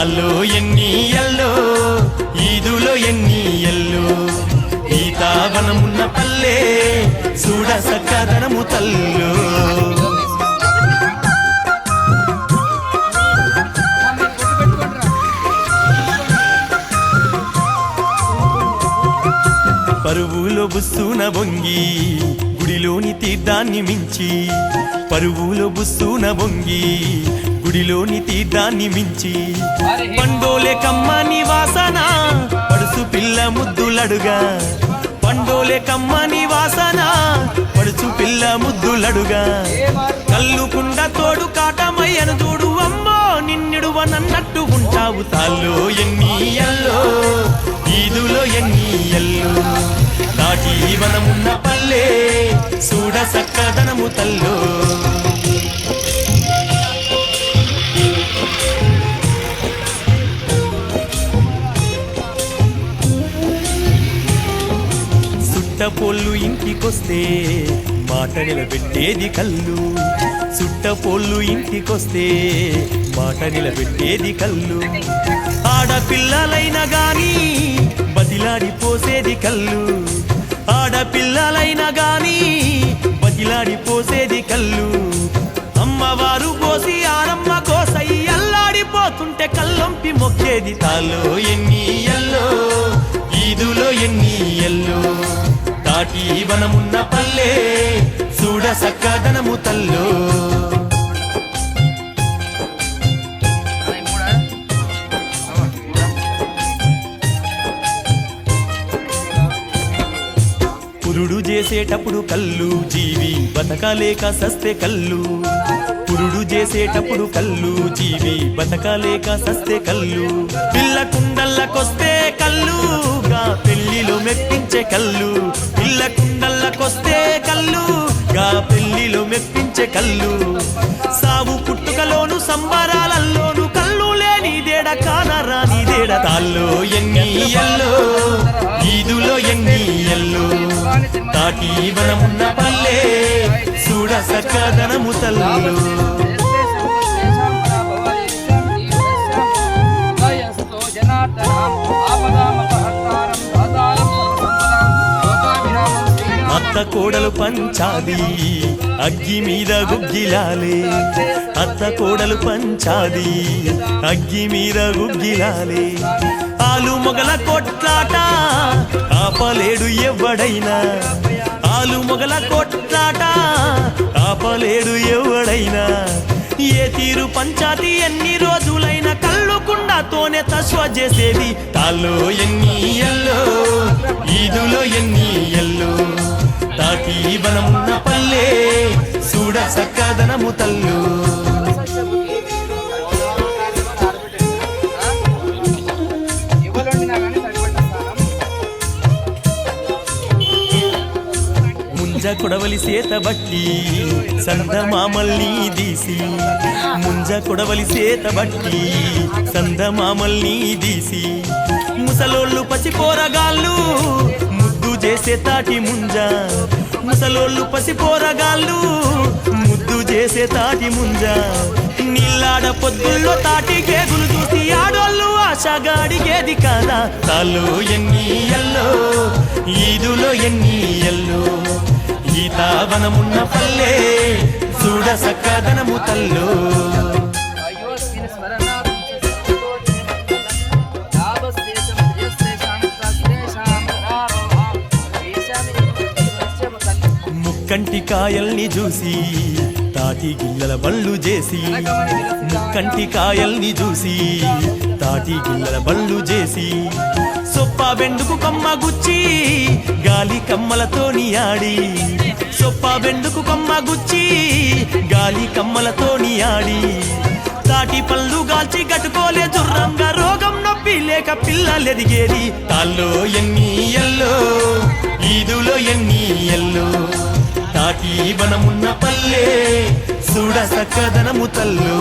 తాల్లో ఎన్ని ఎల్లో ఈదులో ఎన్ని ఎల్లో ఈతావనమున్న పల్లె చూడ సక్కదనము తల్లో పరువులో బుస్సున బొంగి గుడిలోని తీర్థాన్ని మించి పరువులో బుస్సున బొంగి గుడిలోని తీర్థాన్ని మించి పండోలే కమ్మని వాసన పడుసు పిల్ల ముద్దులడుగా పండోలే కమ్మని వాసన పడుచు పిల్ల ముద్దులడుగా కల్లుకుండ తోడు కాటమయ్యను చూడు అమ్మో నిన్నుడువనన్నట్టు ఉంటావు తాల్లో ఎన్ని ఎల్లో ఈదులో ఎన్ని ఎల్లో నాటి వనమున్న పల్లె చూడ సక్కదనము తల్లో సుట్టపోళ్ళు ఇంటికొస్తే మాట నిలబెట్టేది కళ్ళు సుట్టపోళ్ళు ఇంటికొస్తే మాట నిలబెట్టేది కళ్ళు ఆడపిల్లలైనా గాని బదిలాడిపోసేది కళ్ళు ఆడపిల్లలైనా గాని బదిలాడిపోసేది కళ్ళు అమ్మవారు పోసి ఆనమ్మ కోసై అల్లాడిపోతుంటే కళ్ళంపి మొక్కేది తాలో ఎన్ని ఎల్లో ఈదులో ఎన్ని ఎల్లో తాటి వనమున్న పల్లె చూడ సక్కదనము తల్లో పురుడు చేసేటప్పుడు కళ్ళు జీవి బతకలేక సస్తే కళ్ళు పురుడు చేసేటప్పుడు కళ్ళు జీవి బతకలేక సస్తే కళ్ళు పిల్ల కుండల్లకొస్తే కళ్ళుగా పెళ్లిలో మెప్పించే కళ్ళు పిల్ల కుండల్లకొస్తే కళ్ళుగా పెళ్లిలో మెప్పించే కళ్ళు సావు పుట్టుకలోను సంబరాలల్లోను కళ్ళు లేనిదేడ కానరానిదేడ తాల్లో ఎన్ని ఎల్లో ఈదులో ఎన్ని ఎల్లో తాటి వనమున్న పల్లె చూడ సక్కదనము తల్లో అత్త కోడలు పంచాది అగ్గి మీద గుగ్గిలాలే అత్త కోడలు పంచాది అగ్గి మీద గుగ్గిలాలే ఆలు మొగల కొట్లాట ఆపలేడు ఎవడైనా ఆలు మొగల కొట్లాట ఆపలేడు ఎవడైనా ఏ తీరు పంచాది ఎన్ని రోజులైనా కళ్ళుకుండతోనే తస్వ చేసేది తాల్లో ఎన్ని ఎల్లో ఈదులో ఎన్ని ఎల్లో తాటి వనమున్న పల్లె చూడ సక్కదనము తల్లో ముంజ కొడవలి సేత బట్టి సందమామల్ని దీసి ముంజ కొడవలి సేత బట్టి సందమామల్ని దీసి ముసలోళ్ళు పసిపోరగాళ్ళు ముద్దు చేసే తాటి ముంజ ముసలోళ్ళు పసిపోరగాళ్ళు ముద్దు చేసే తాటి ముంజ నీళ్ళాడ పొద్దుల్లో తాటి కేగులు చూసి ఆడోళ్ళు ఆశగాడిగేది కాదా తాల్లో ఎన్ని ఎల్లో ఈదులో ఎన్ని ఎల్లో ఈతావనమున్న పల్లె చూడ సక్కదనము తల్లో ముక్కంటి కాయల్ని చూసి తాటి గిల్లల బళ్ళు చేసి ముక్కంటి కాయల్ని చూసి తాటి గిల్లల బళ్ళు చేసి సొప్ప బెండుకు కమ్మ గుచ్చి గాలి కమ్మలతోని ఆడి సొప్ప బెండుకు కమ్మ గుచ్చి గాలి కమ్మలతోని ఆడి తాటి పళ్ళు గాల్చి గట్టుకోలే జుర్రంగా రోగం నొప్పి లేక పిల్లలెదిగేది తాల్లో ఎన్ని ఎల్లో ఈదులో ఎన్ని ఎల్లో తాటి వనమున్న పల్లె చూడ సక్కదనము తల్లో